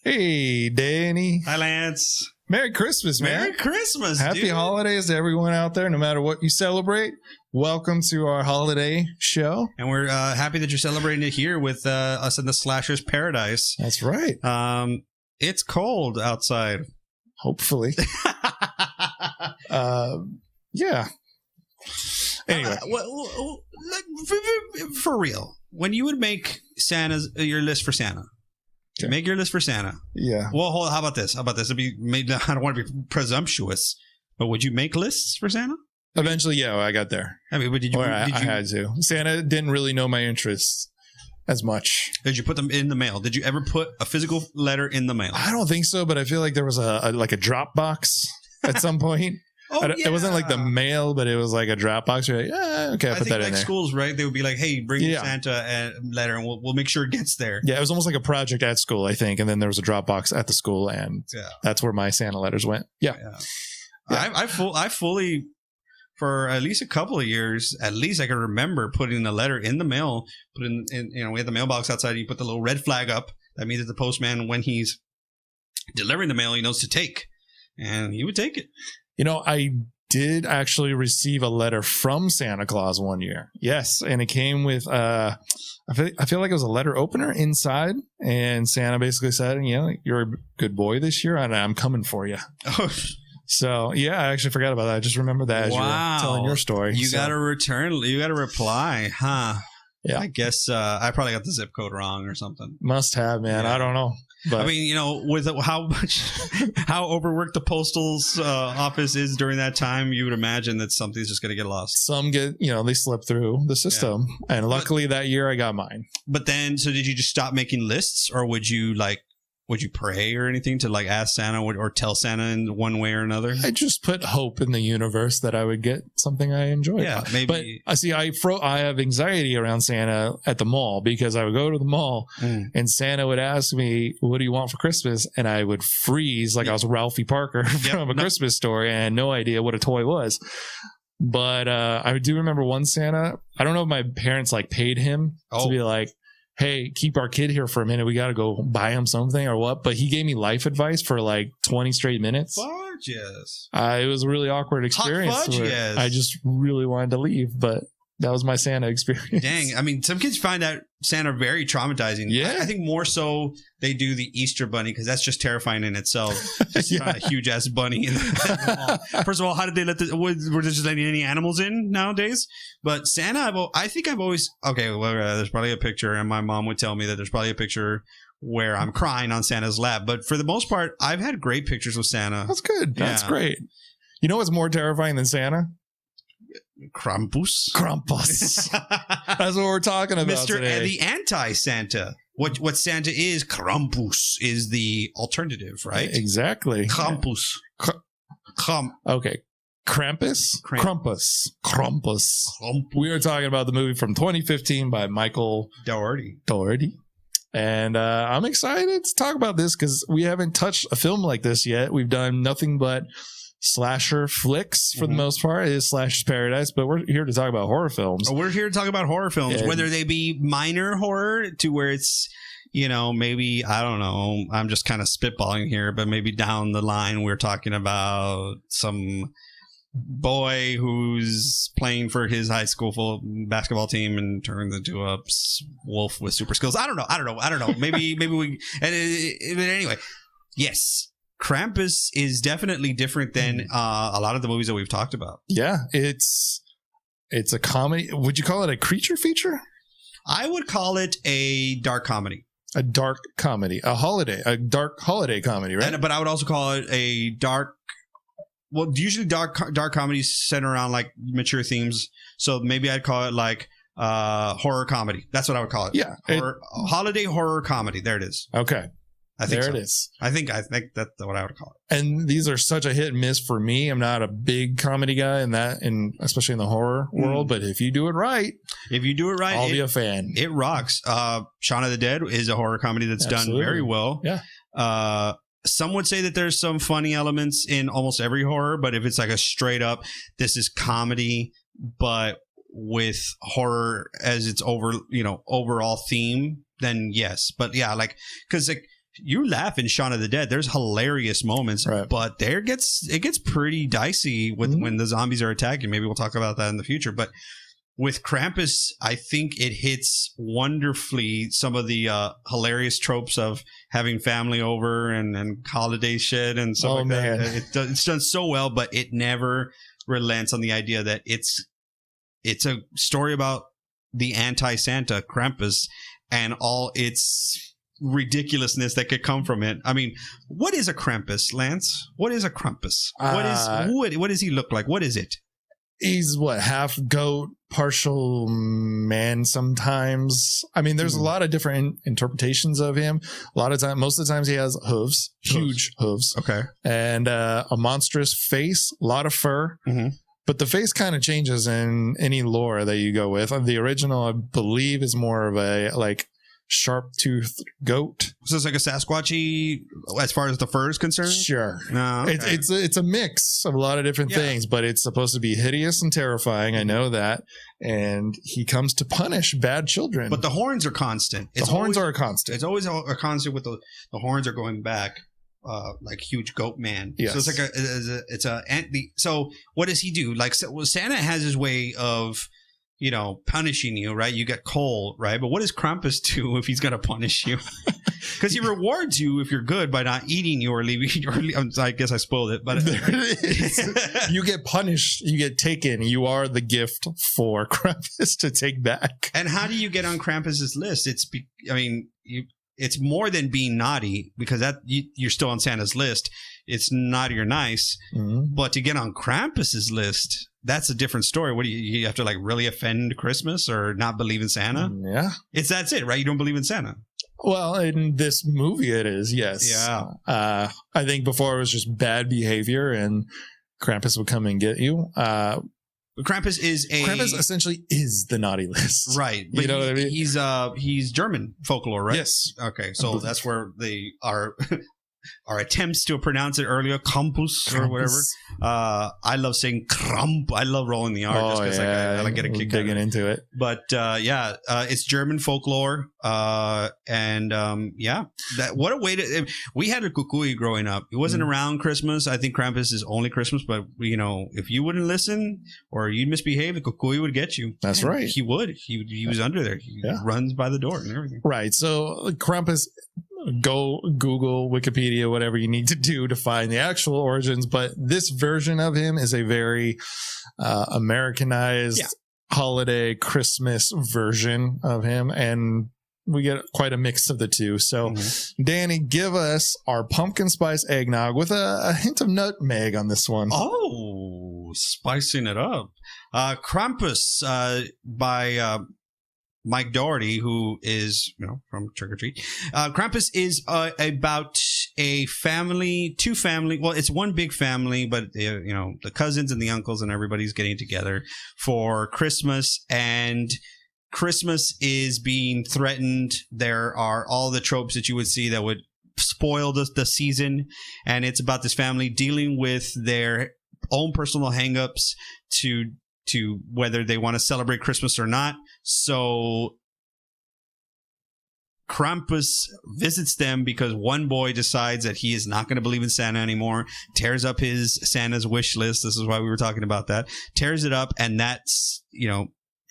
Hey, Danny. Hi, Lance. Merry Christmas, man. Merry Christmas, Happy holidays to everyone out there, no matter what you celebrate. Welcome to our holiday show. And we're happy that you're celebrating it here with us in the Slasher's Paradise. That's right. It's cold outside. Hopefully. Yeah. Anyway. For real, when you would make your list for Santa, okay. Make your list for Santa. Yeah. Well, how about this? It'd be maybe, I don't want to be presumptuous, but would you make lists for Santa? Eventually, yeah, I got there. I mean, did you? I had to. Santa didn't really know my interests as much. Did you put them in the mail? Did you ever put a physical letter in the mail? I don't think so, but I feel like there was a drop box at some point. It wasn't like the mail, but it was like a drop box. You're like, okay, I put that in there. Schools, right? They would be like, hey, bring your Santa letter and we'll make sure it gets there. Yeah, it was almost like a project at school, I think. And then there was a drop box at the school, and that's where my Santa letters went. Yeah. I fully, for at least a couple of years, at least I can remember putting a letter in the mail, we had the mailbox outside. You put the little red flag up. That means that the postman, when he's delivering the mail, he knows to take. And he would take it. You know, I did actually receive a letter from Santa Claus one year. Yes. And it came with, I feel like it was a letter opener inside. And Santa basically said, you're a good boy this year and I'm coming for you. Oh, so, yeah, I actually forgot about that. I just remember that as you were telling your story. You got to reply, huh? Yeah. I guess I probably got the zip code wrong or something. Must have, man. Yeah. I don't know. But I mean, with how overworked the postal's office is during that time, you would imagine that something's just going to get lost. Some get, they slip through the system. Yeah. And luckily that year I got mine. But then, so did you just stop making lists, or would you pray or anything to ask Santa or tell Santa in one way or another? I just put hope in the universe that I would get something I enjoyed. Yeah, maybe. But I have anxiety around Santa at the mall because I would go to the mall and Santa would ask me, what do you want for Christmas? And I would freeze like I was Ralphie Parker from a Christmas Story and I had no idea what a toy was. But I do remember one Santa, I don't know if my parents paid him to be like, hey, keep our kid here for a minute. We got to go buy him something or what. But he gave me life advice for 20 straight minutes. Fudge, yes. It was a really awkward experience. Hot fudge, yes. I just really wanted to leave, but that was my Santa experience. Dang. I mean, some kids find that Santa very traumatizing. Yeah. I think more so they do the Easter bunny because that's just terrifying in itself. Just a huge ass bunny in the mall. First of all, how did they were they just letting any animals in nowadays? But Santa, I think I've always, there's probably a picture, and my mom would tell me that there's probably a picture where I'm crying on Santa's lap. But for the most part, I've had great pictures with Santa. That's good. That's great. You know what's more terrifying than Santa? Krampus. That's what we're talking about today. The anti-Santa. What Santa is, Krampus is the alternative, right? Exactly. Krampus. Okay. Krampus. We were talking about the movie from 2015 by Michael Dougherty. And I'm excited to talk about this because we haven't touched a film like this yet. We've done nothing but slasher flicks for the most part. It is Slasher's Paradise, but we're here to talk about horror films. We're here to talk about horror films, whether they be minor horror to where it's, maybe, I don't know, I'm just kind of spitballing here, but maybe down the line we're talking about some boy who's playing for his high school basketball team and turns into a wolf with super skills. I don't know. Maybe we, but anyway, yes. Krampus is definitely different than a lot of the movies that we've talked about. Yeah, it's a comedy. Would you call it a creature feature? I would call it a dark comedy. A dark comedy. A dark holiday comedy, right? But I would also call it a dark... Well, usually dark comedies center around mature themes. So maybe I'd call it horror comedy. That's what I would call it. Yeah. Holiday horror comedy. There it is. Okay. I think there it is. I think that's what I would call it. And these are such a hit and miss for me. I'm not a big comedy guy and especially in the horror world. But if you do it right, I'll be a fan. It rocks. Shaun of the Dead is a horror comedy that's done very well. Yeah. Some would say that there's some funny elements in almost every horror, but if it's a straight up, this is comedy, but with horror as its overall theme, then yes. But yeah, because you laugh in Shaun of the Dead. There's hilarious moments, but it gets pretty dicey when the zombies are attacking. Maybe we'll talk about that in the future. But with Krampus, I think it hits wonderfully some of the hilarious tropes of having family over and holiday shit and stuff like that. It's done so well, but it never relents on the idea that it's a story about the anti-Santa Krampus and all its ridiculousness that could come from it. I mean, what is a Krampus, Lance? What is a Krampus? What does he look like? What is it? He's half goat, partial man sometimes. I mean, there's a lot of different interpretations of him. Most of the times he has hooves, huge hooves. Okay. And a monstrous face, a lot of fur. Mm-hmm. But the face kind of changes in any lore that you go with. The original, I believe, is more of a sharp-toothed goat. So it's like a Sasquatchy as far as the fur is concerned? Sure. No, okay. It's a mix of a lot of different things, but it's supposed to be hideous and terrifying. I know that. And he comes to punish bad children. But the horns are constant. The horns are a constant. It's always a constant with the horns are going back. Like huge goat man. Yes. So it's like so what does he do? Like Santa has his way of punishing you, right? You get cold, right? But what does Krampus do if he's going to punish you? Because he rewards you if you're good by not eating you or leaving. I guess I spoiled it, but you get punished. You get taken. You are the gift for Krampus to take back. And how do you get on Krampus's list? It's more than being naughty, because you're still on Santa's list. It's naughty or nice, but to get on Krampus's list, that's a different story. What do you have to really offend Christmas or not believe in Santa? Yeah, that's it, right? You don't believe in Santa. Well, in this movie, it is, yes. Yeah. I think before it was just bad behavior, and Krampus would come and get you. Krampus essentially is the naughty list, right? But you know what I mean? He's German folklore, right? Yes. Okay, so that's where our attempts to pronounce it earlier, Krampus or whatever. I love saying Kramp. I love rolling the R just because I get a kick digging into it. But it's German folklore, what a way to. We had a kukui growing up. It wasn't around Christmas. I think Krampus is only Christmas, but if you wouldn't listen or you'd misbehave, the kukui would get you. That's right. He would. He was under there. He runs by the door and everything. Right. So Krampus. Go Google, Wikipedia, whatever you need to do to find the actual origins. But this version of him is a very Americanized holiday Christmas version of him. And we get quite a mix of the two. So, Danny, give us our pumpkin spice eggnog with a hint of nutmeg on this one. Oh, spicing it up. Krampus by... Mike Dougherty, who is, from Trick or Treat. Krampus is about a family, two family. Well, it's one big family, but, the cousins and the uncles and everybody's getting together for Christmas. And Christmas is being threatened. There are all the tropes that you would see that would spoil the season. And it's about this family dealing with their own personal hangups to whether they want to celebrate Christmas or not. So Krampus visits them because one boy decides that he is not going to believe in Santa anymore, tears up his Santa's wish list. This is why we were talking about that. Tears it up, and that's,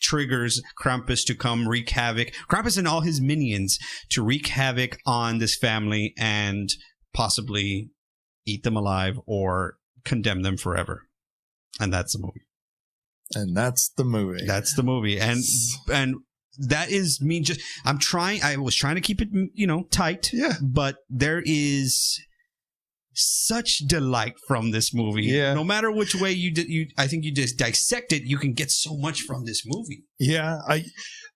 triggers Krampus to come wreak havoc. Krampus and all his minions to wreak havoc on this family and possibly eat them alive or condemn them forever. And that's the movie. That's the movie. And that is me I was trying to keep it, tight. Yeah. But there is such delight from this movie. Yeah. No matter which way I think you just dissect it, you can get so much from this movie. Yeah.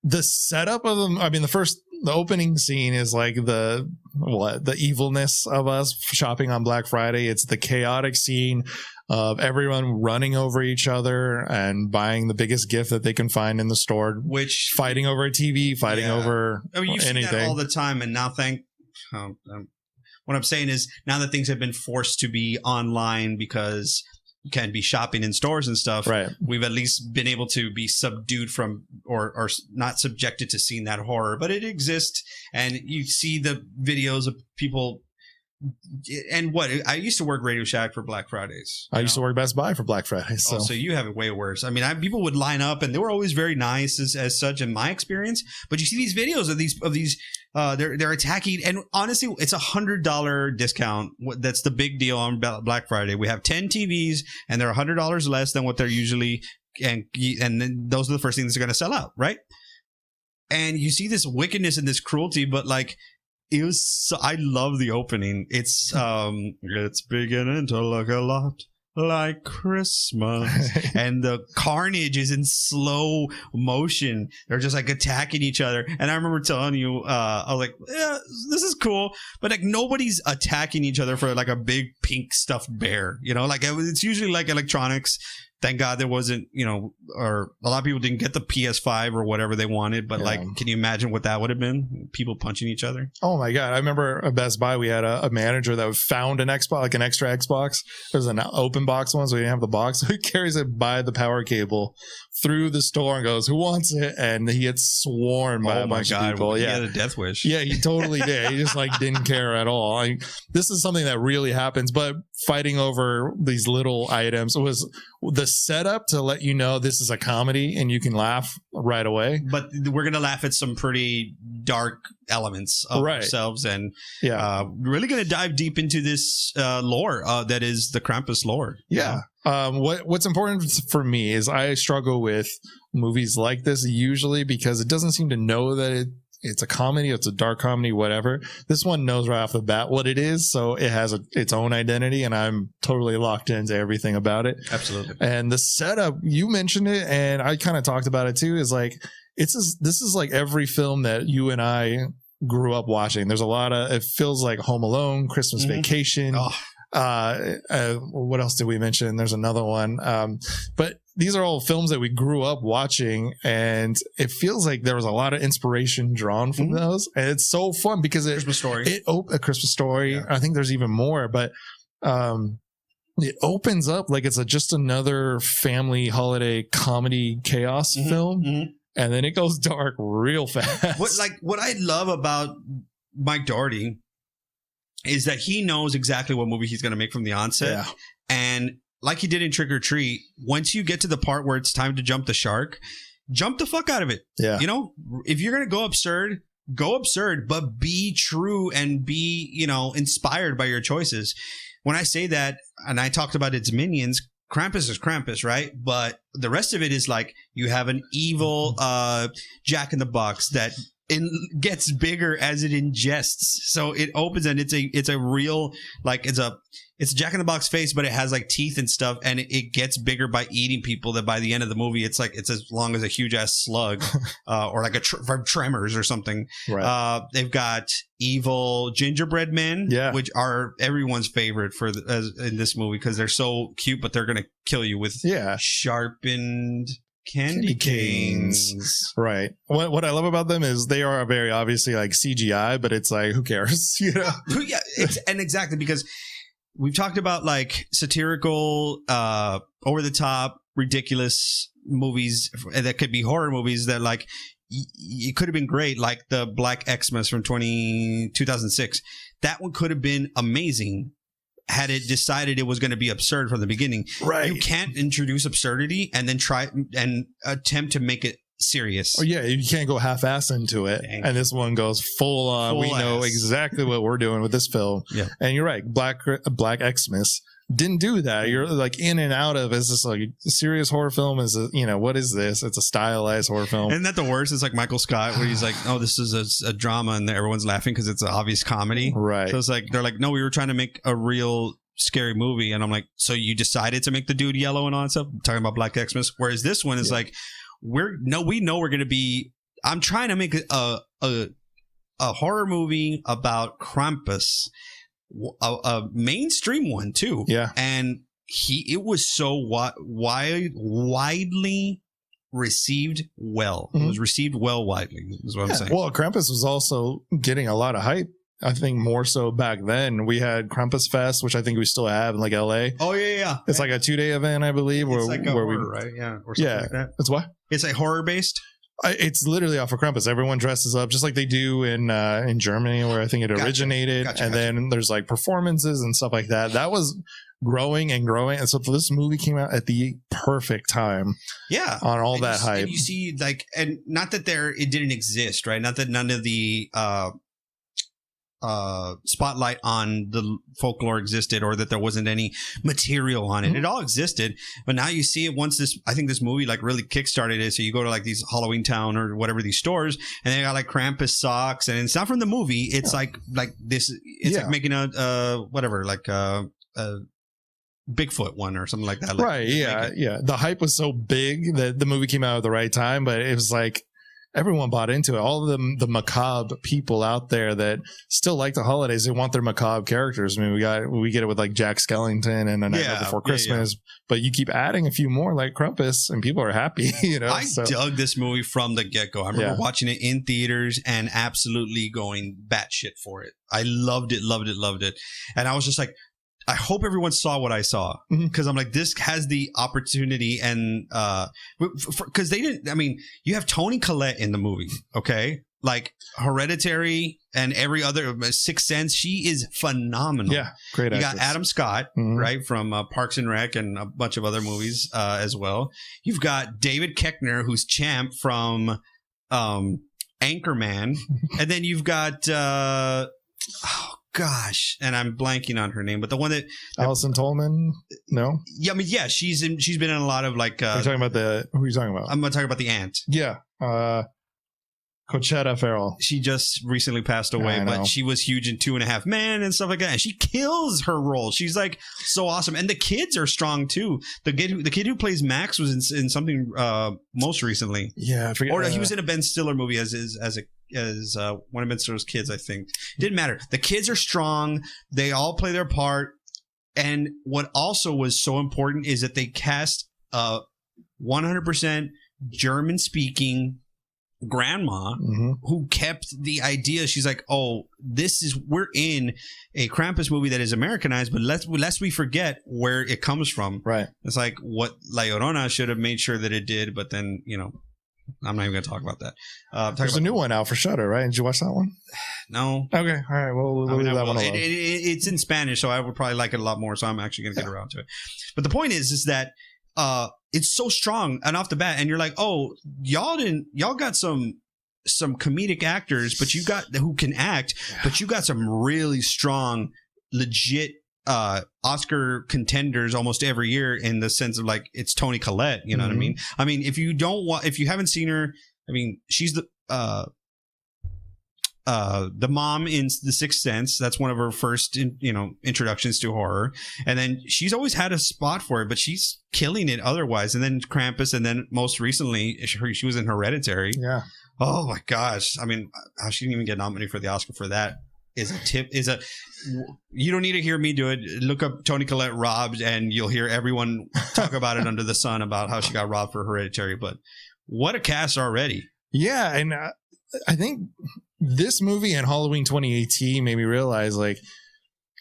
The setup of them, the opening scene is like the evilness of us shopping on Black Friday. It's the chaotic scene of everyone running over each other and buying the biggest gift that they can find in the store, which fighting over a TV, fighting over you anything. See that all the time. And now what I'm saying is now that things have been forced to be online because can be shopping in stores and stuff, right, we've at least been able to be subdued from or not subjected to seeing that horror, but it exists, and you see the videos of people. And what I used to work Radio Shack for Black Fridays. I used to work Best Buy for Black Friday. So, so you have it way worse. I mean, people would line up, and they were always very nice as such in my experience. But you see these videos of these they're attacking, and honestly, it's $100 discount. That's the big deal on Black Friday. We have 10 TVs, and they're $100 less than what they're usually, and then those are the first things that are going to sell out, right? And you see this wickedness and this cruelty, but like. It was so, I love the opening. It's beginning to look a lot like Christmas. And the carnage is in slow motion. They're just like attacking each other. And I remember telling you, I was like, yeah, this is cool. But like nobody's attacking each other for like a big pink stuffed bear. You know, like it's usually like electronics. Thank God there wasn't, or a lot of people didn't get the PS5 or whatever they wanted. But like, can you imagine what that would have been? People punching each other. Oh my God. I remember at Best Buy, we had a manager that found an Xbox, like an extra Xbox. There's an open box one, so we didn't have the box. So he carries it by the power cable through the store and goes, who wants it? And he gets swarmed by a bunch of people. He had a death wish. Yeah, he totally did. He just like didn't care at all. This is something that really happens, but fighting over these little items was the setup to let you know this is a comedy and you can laugh right away. But we're going to laugh at some pretty dark elements of ourselves, and really going to dive deep into this lore that is the Krampus lore. Yeah. What's important for me is I struggle with movies like this usually because it doesn't seem to know that it's a comedy, it's a dark comedy, whatever. This one knows right off the bat what it is, so it has its own identity, and I'm totally locked into everything about it. Absolutely. And the setup, you mentioned it, and I kind of talked about it too, is like this is like every film that you and I grew up watching. There's a lot of, it feels like Home Alone, Christmas Vacation. What else did we mention? There's another one. But these are all films that we grew up watching, and it feels like there was a lot of inspiration drawn from those. And it's so fun because Christmas Story. A Christmas Story. Yeah. I think there's even more, but it opens up like it's just another family holiday comedy chaos film. And then it goes dark real fast. What I love about Mike Dougherty is that he knows exactly what movie he's going to make from the onset. Yeah. And like he did in Trick or Treat, once you get to the part where it's time to jump the shark, jump the fuck out of it. Yeah. If you're going to go absurd, but be true and be, inspired by your choices. When I say that, and I talked about its minions, Krampus is Krampus, right? But the rest of it is like you have an evil Jack in the Box that gets bigger as it ingests. So it opens and it's a real, like it's a Jack in the Box face, but it has like teeth and stuff, and it gets bigger by eating people. That by the end of the movie, it's as long as a huge ass slug, or like from Tremors or something. Right. They've got evil gingerbread men, which are everyone's favorite in this movie because they're so cute, but they're gonna kill you with sharpened candy canes. Right. What I love about them is they are very obviously like CGI, but it's like, who cares? Yeah, and exactly, because we've talked about like satirical, over the top, ridiculous movies that could be horror movies that like it could have been great, like the Black Xmas from 2006. That one could have been amazing had it decided it was going to be absurd from the beginning. Right. You can't introduce absurdity and then try and attempt to make it serious. Oh yeah, you can't go half-ass into it. Dang. And this one goes full on. We know exactly what we're doing with this film. Yeah. And you're right, Black Xmas didn't do that. You're like in and out of, is this like a serious horror film? Is it, what is this? It's a stylized horror film. Isn't that the worst? It's like Michael Scott where he's like, oh, this is a drama, and everyone's laughing because it's an obvious comedy. Right. So it's like, they're like, no, we were trying to make a real scary movie. And I'm like, so you decided to make the dude yellow and all that stuff? I'm talking about Black Xmas. Whereas this one is like, we know we're going to be, I'm trying to make a horror movie about Krampus, a mainstream one too. Yeah. And it was so widely received well. It was received well widely, is what I'm saying. Well, Krampus was also getting a lot of hype I think more so back then. We had Krampus Fest, which I think we still have in like LA. Oh yeah. It's like a 2-day event, I believe. It's like a horror, right? Yeah, or something like that. It's what? It's like horror based. It's literally off of Krampus. Everyone dresses up just like they do in Germany, where I think it originated. And then there's like performances and stuff like that. That was growing and growing. And so this movie came out at the perfect time. Yeah. On all that hype. And you see, like, and not that it didn't exist, right? Not that none of the spotlight on the folklore existed, or that there wasn't any material on it. Mm-hmm. It all existed, but now you see it once I think this movie like really kickstarted it. So you go to like these Halloween Town or whatever, these stores, and they got like Krampus socks, and it's not from the movie. It's like this. It's like making a whatever, like a Bigfoot one or something like that. Like, right. Yeah. The hype was so big that the movie came out at the right time, but it was like everyone bought into it. All of the macabre people out there that still like the holidays, they want their macabre characters. I mean, we get it with like Jack Skellington and A Nightmare Before Christmas, but you keep adding a few more like Krampus, and people are happy. I dug this movie from the get-go. I remember watching it in theaters and absolutely going batshit for it. I loved it, and I was just like, I hope everyone saw what I saw, because I'm like, this has the opportunity, and because they didn't. I mean, you have Toni Collette in the movie, okay? Like Hereditary and every other Sixth Sense, she is phenomenal. Yeah, great. You got Adam Scott, right, from Parks and Rec and a bunch of other movies as well. You've got David Koechner, who's Champ from Anchorman, and then you've got. Gosh, and I'm blanking on her name, but the one that Alison Tolman. No, yeah, I mean, yeah, she's been in a lot of like. Who are you talking about? I'm talking about the aunt. Yeah, Cochetta Farrell. She just recently passed away, but she was huge in 2.5 Men and stuff like that. And she kills her role. She's like so awesome, and the kids are strong too. The kid who plays Max was in something most recently. Yeah, I forget. Or he was in a Ben Stiller movie as one of Ben Stiller's kids, I think. Didn't matter. The kids are strong. They all play their part. And what also was so important is that they cast 100% German-speaking grandma who kept the idea. She's like, oh, we're in a Krampus movie that is Americanized, but lest we forget where it comes from. Right. It's like what La Llorona should have made sure that it did, but then, I'm not even going to talk about that. There's a new one out for Shudder, right? Did you watch that one? No. Okay. All right. Well, we'll leave that one alone. It's in Spanish, so I would probably like it a lot more. So I'm actually going to get around to it. But the point is that it's so strong and off the bat, and you're like, oh, y'all got some comedic actors, but you got who can act, but you got some really strong, legit Oscar contenders almost every year, in the sense of like, it's Toni Collette, you know what I mean? I mean, if you haven't seen her, I mean, she's the mom in The Sixth Sense. That's one of her first introductions to horror, and then she's always had a spot for it, but she's killing it otherwise. And then Krampus, and then most recently she was in Hereditary. Yeah. Oh my gosh, I mean, how she didn't even get nominated for the Oscar for that you don't need to hear me do it. Look up Toni Collette robbed, and you'll hear everyone talk about it under the sun about how she got robbed for Hereditary. But what a cast already. Yeah, and I think this movie and Halloween 2018 made me realize, like,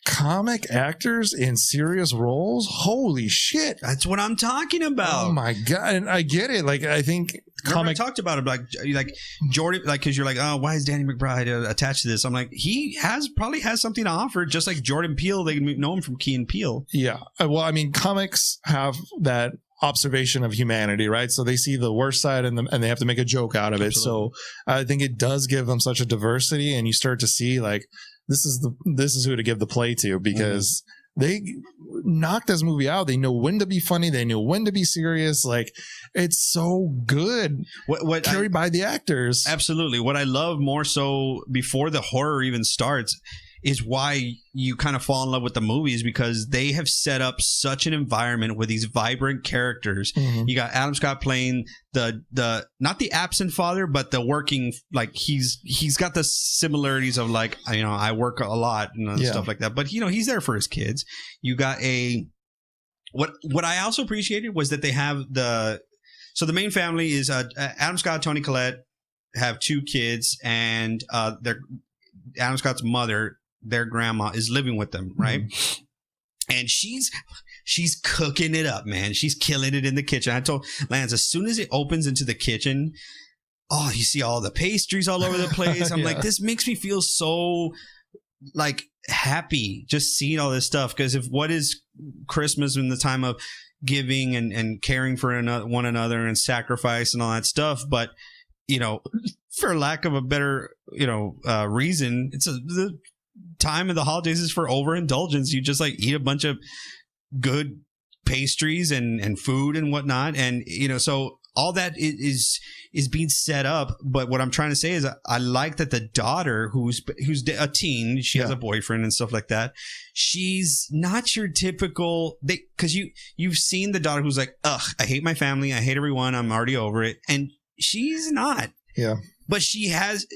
comic actors in serious roles, holy shit, that's what I'm talking about. Oh my god. And I get it. Like, I think I talked about it, like Jordan, like, because you're like, oh, why is Danny McBride attached to this? I'm like, he probably has something to offer, just like Jordan Peele. They know him from Key and Peele. Yeah, well, I mean, comics have that observation of humanity, right? So they see the worst side and they have to make a joke out of it. So I think it does give them such a diversity, and you start to see, like, this is who to give the play to, because they knocked this movie out. They know when to be funny. They know when to be serious. Like, it's so good. What carried by the actors. Absolutely. What I love more so before the horror even starts is why you kind of fall in love with the movies, because they have set up such an environment with these vibrant characters. You got Adam Scott playing the not the absent father, but the working, like, he's got the similarities of, like, I work a lot and stuff like that, but he's there for his kids. You got what I also appreciated was that they have the main family is Adam Scott, Toni Collette have 2 kids, and Adam Scott's mother their grandma is living with them, right? And she's cooking it up, man. She's killing it in the kitchen. I told Lance, as soon as it opens into the kitchen, oh, you see all the pastries all over the place. I'm like, this makes me feel so like happy just seeing all this stuff. Because if what is Christmas in the time of giving and caring for one another and sacrifice and all that stuff, but for lack of a better reason, it's the time of the holidays is for overindulgence. You just like eat a bunch of good pastries and food and whatnot, and so all that is being set up. But what I'm trying to say is I like that the daughter, who's a teen, she has a boyfriend and stuff like that. She's not your typical, because you've seen the daughter who's like, ugh, I hate my family, I hate everyone, I'm already over it, and she's not. Yeah, but she has.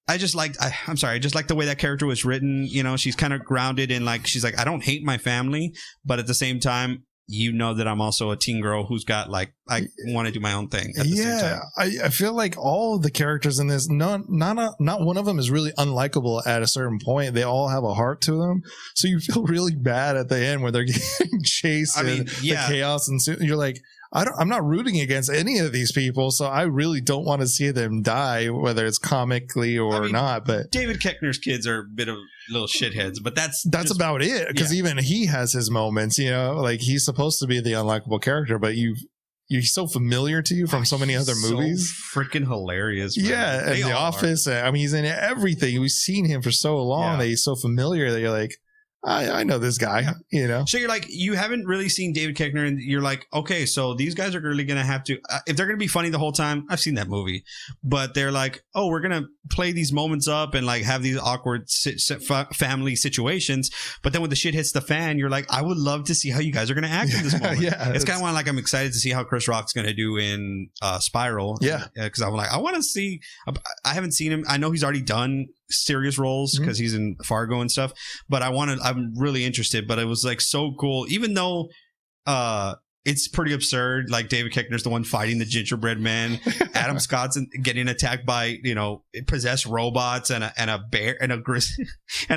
I just like the way that character was written. She's kind of grounded in like, she's like, I don't hate my family, but at the same time, that I'm also a teen girl who's got like, I want to do my own thing at the same time. I feel like all of the characters in this, not one of them is really unlikable at a certain point. They all have a heart to them. So you feel really bad at the end where they're getting chased and the chaos. And you're like, I'm not rooting against any of these people, so I really don't want to see them die, whether it's comically or not. But David Koechner's kids are a bit of little shitheads, but that's about it. Because even he has his moments, like he's supposed to be the unlikable character, but you're so familiar to you from so many other movies. Freaking hilarious. Man. Yeah, and The Office. He's in everything. We've seen him for so long that he's so familiar that you're like, I know this guy, So you're like, you haven't really seen David Koechner, and you're like, okay, so these guys are really going to have to, if they're going to be funny the whole time, I've seen that movie, but they're like, oh, we're going to play these moments up and like have these awkward family situations. But then when the shit hits the fan, you're like, I would love to see how you guys are going to act in this moment. It's kind of like, I'm excited to see how Chris Rock's going to do in Spiral. Yeah. Because I'm like, I want to see, I haven't seen him. I know he's already done serious roles because he's in Fargo and stuff, but I'm really interested. But it was like so cool, even though it's pretty absurd. Like David Koechner's the one fighting the gingerbread man. Adam Scott's getting attacked by possessed robots and a bear and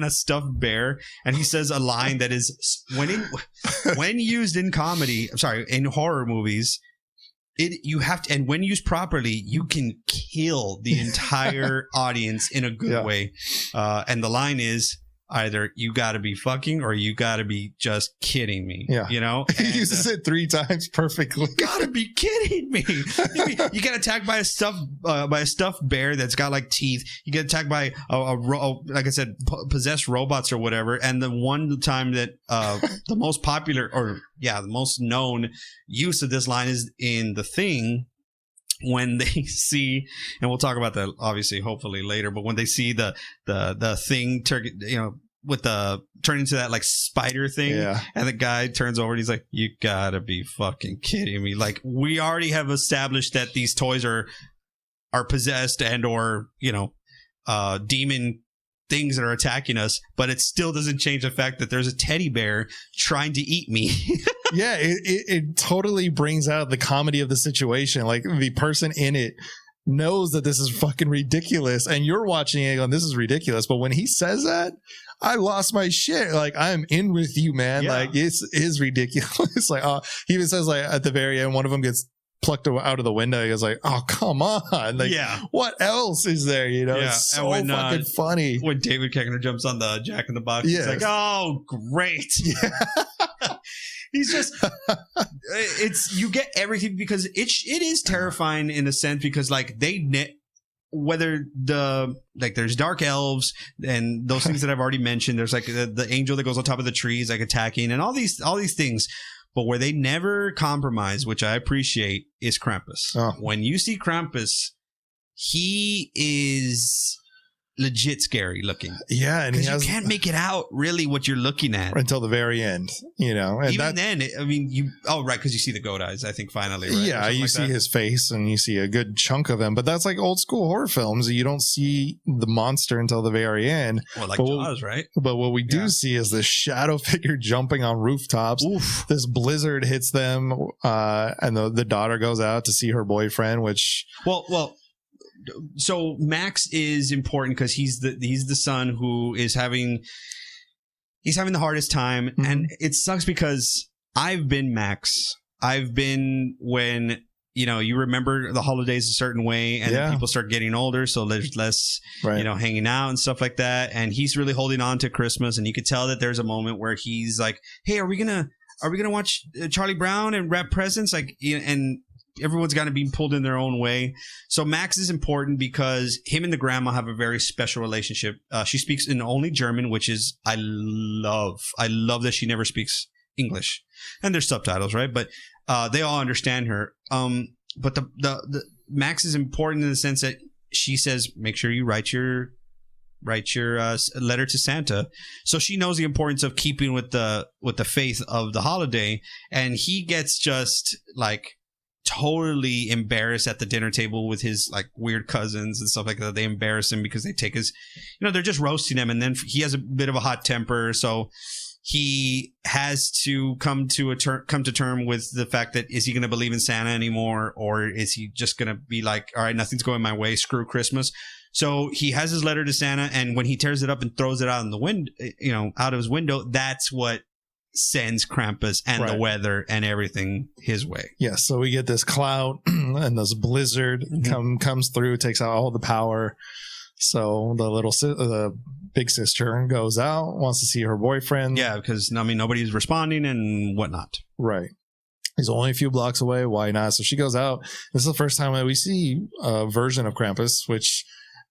a stuffed bear, and he says a line that is when used in comedy, in horror movies, you have to, and when used properly, you can kill the entire audience in a good way. And the line is either you got to be fucking or you got to be just kidding me. Yeah. He uses it 3 times perfectly. Gotta be kidding me. You get attacked by a stuffed bear that's got like teeth. You get attacked by like I said, possessed robots or whatever. And the one time that the most popular the most known use of this line is in The Thing, when they see, and we'll talk about that obviously hopefully later, but when they see the thing with the turn into that like spider thing, and the guy turns over and he's like, you gotta be fucking kidding me. Like, we already have established that these toys are possessed and or demon things that are attacking us, but it still doesn't change the fact that there's a teddy bear trying to eat me. Yeah, it totally brings out the comedy of the situation. Like, the person in it knows that this is fucking ridiculous, and you're watching it going, this is ridiculous. But when he says that, I lost my shit. Like, I'm in with you, man. Yeah. Like, it is ridiculous. Like, he even says, like, at the very end, one of them gets plucked out of the window. He goes like, oh, come on. Like, what else is there? It's so fucking funny. When David Koechner jumps on the Jack in the Box, he's like, oh, great. Yeah. He's just, you get everything, because it is terrifying in a sense, because like whether there's dark elves and those things that I've already mentioned, there's like the angel that goes on top of the trees, like attacking, and all these things. But where they never compromise, which I appreciate, is Krampus. Oh. When you see Krampus, he is legit scary looking. Yeah, and you can't make it out really what you're looking at until the very end. And even then, because you see the goat eyes, I think, finally. Right? Yeah, you see his face and you see a good chunk of him, but that's like old school horror films. You don't see the monster until the very end. Well, like Jaws, right? But what we do see is this shadow figure jumping on rooftops. Oof. This blizzard hits them, and the daughter goes out to see her boyfriend, which... Well, so Max is important because he's the son who is having the hardest time, and it sucks because I've been Max. I've been when you remember the holidays a certain way, and then people start getting older, so there's less hanging out and stuff like that. And he's really holding on to Christmas, and you could tell that there's a moment where he's like, "Hey, are we gonna watch Charlie Brown and wrap presents?" Like, and everyone's got to be pulled in their own way. So Max is important because him and the grandma have a very special relationship. She speaks in only German, which is I love that she never speaks English, and there's subtitles, right? But they all understand her. But the Max is important in the sense that she says, make sure you write your letter to Santa. So she knows the importance of keeping with the faith of the holiday, and he gets just like totally embarrassed at the dinner table with his like weird cousins and stuff like that. They embarrass him because they take his, they're just roasting him, and then he has a bit of a hot temper, so he has to come to term with the fact that, is he going to believe in Santa anymore, or is he just going to be like, all right, nothing's going my way, screw Christmas. So he has his letter to Santa, and when he tears it up and throws it out in the wind, out of his window, that's what sends Krampus and the weather and everything his way. Yeah, so we get this cloud and this blizzard comes through, takes out all the power. So the big sister goes out, wants to see her boyfriend. Yeah, because nobody's responding and whatnot. Right. He's only a few blocks away. Why not? So she goes out. This is the first time that we see a version of Krampus, which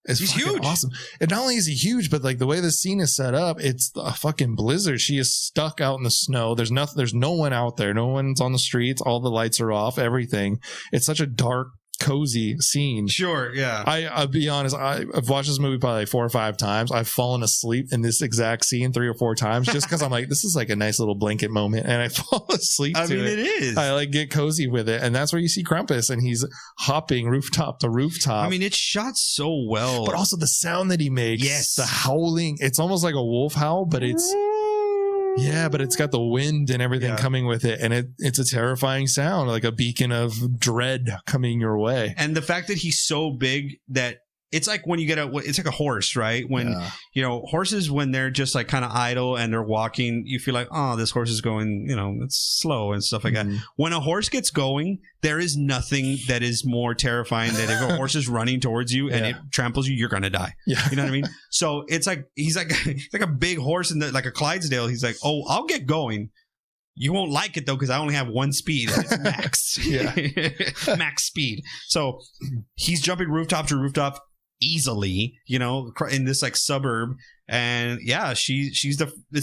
he's huge, awesome. And not only is he huge, but like the way the scene is set up, it's a fucking blizzard. She is stuck out in the snow. There's no one out there. No one's on the streets. All the lights are off. Everything. It's such a dark, cozy scene. Sure, yeah. I'll be honest. I've watched this movie probably like 4 or 5 times. I've fallen asleep in this exact scene 3 or 4 times just because I'm like, this is like a nice little blanket moment, and I fall asleep. I mean, it is. I like get cozy with it, and that's where you see Krampus, and he's hopping rooftop to rooftop. I mean, it's shot so well, but also the sound that he makes. Yes, the howling. It's almost like a wolf howl, but it's. Yeah, but it's got the wind and everything coming with it, and it's a terrifying sound, like a beacon of dread coming your way. And the fact that he's so big that it's like when you get it's like a horse, right? When horses, when they're just like kind of idle and they're walking, you feel like, oh, this horse is going, it's slow and stuff like that. When a horse gets going, there is nothing that is more terrifying than if a horse is running towards you and it tramples you, you're gonna die. Yeah. You know what I mean? So it's like he's like a big horse like a Clydesdale. He's like, oh, I'll get going. You won't like it though, because I only have 1 speed. And it's max. Max speed. So he's jumping rooftop to rooftop easily, in this like suburb. And it's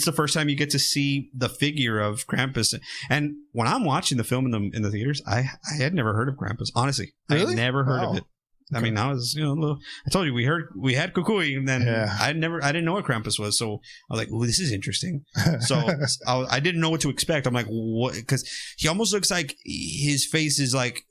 the first time you get to see the figure of Krampus. And when I'm watching the film in the theaters, I had never heard of Krampus. Honestly, really? I had never heard of it. I mean, I was, I told you we had Kukui, and then I didn't know what Krampus was. So I was like, oh, this is interesting. So I didn't know what to expect. I'm like, what? Because he almost looks like his face is like,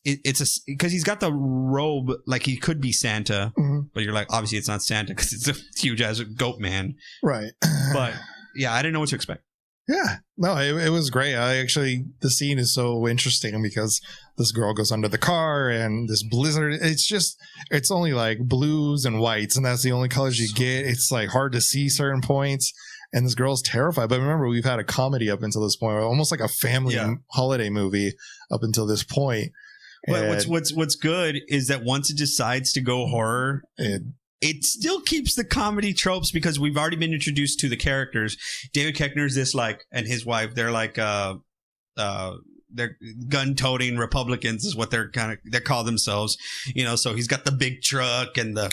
because he's got the robe, like he could be Santa, but you're like, obviously it's not Santa because it's a huge ass goat man. Right. But yeah, I didn't know what to expect. Yeah, no, it was great. The scene is so interesting because this girl goes under the car and this blizzard, it's only like blues and whites, and that's the only colors you get. It's like hard to see certain points, and this girl's terrified. But remember, we've had a comedy up until this point, almost like a family holiday movie up until this point. But what's good is that once it decides to go horror, it still keeps the comedy tropes because we've already been introduced to the characters. David Koechner's this and his wife, they're like, they're gun-toting Republicans is what they call themselves, so he's got the big truck and the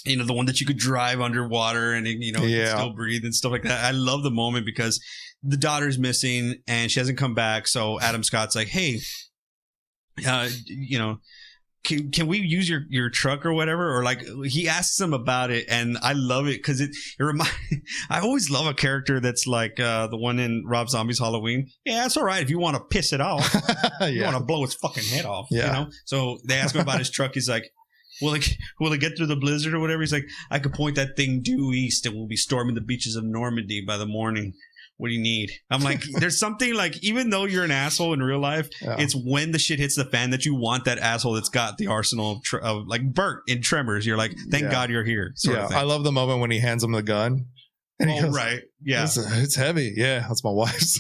one that you could drive underwater and, you can still breathe and stuff like that. I love the moment because the daughter's missing and she hasn't come back. So Adam Scott's like, hey, can we use your truck or whatever? Or like he asks him about it, and I love it because it reminds. I always love a character that's like the one in Rob Zombie's Halloween. Yeah, it's all right if you want to piss it off. You want to blow its fucking head off. Yeah. So they ask him about his truck. He's like, will it get through the blizzard or whatever? He's like, I could point that thing due east and we'll be storming the beaches of Normandy by the morning. what do you need? I'm like, there's something like, even though you're an asshole in real life, it's when the shit hits the fan that you want that asshole that's got the arsenal of like Bert in Tremors. You're like, thank God you're here. Sort of thing. I love the moment when he hands him the gun. And he goes, right. Yeah. It's heavy. Yeah, that's my wife's.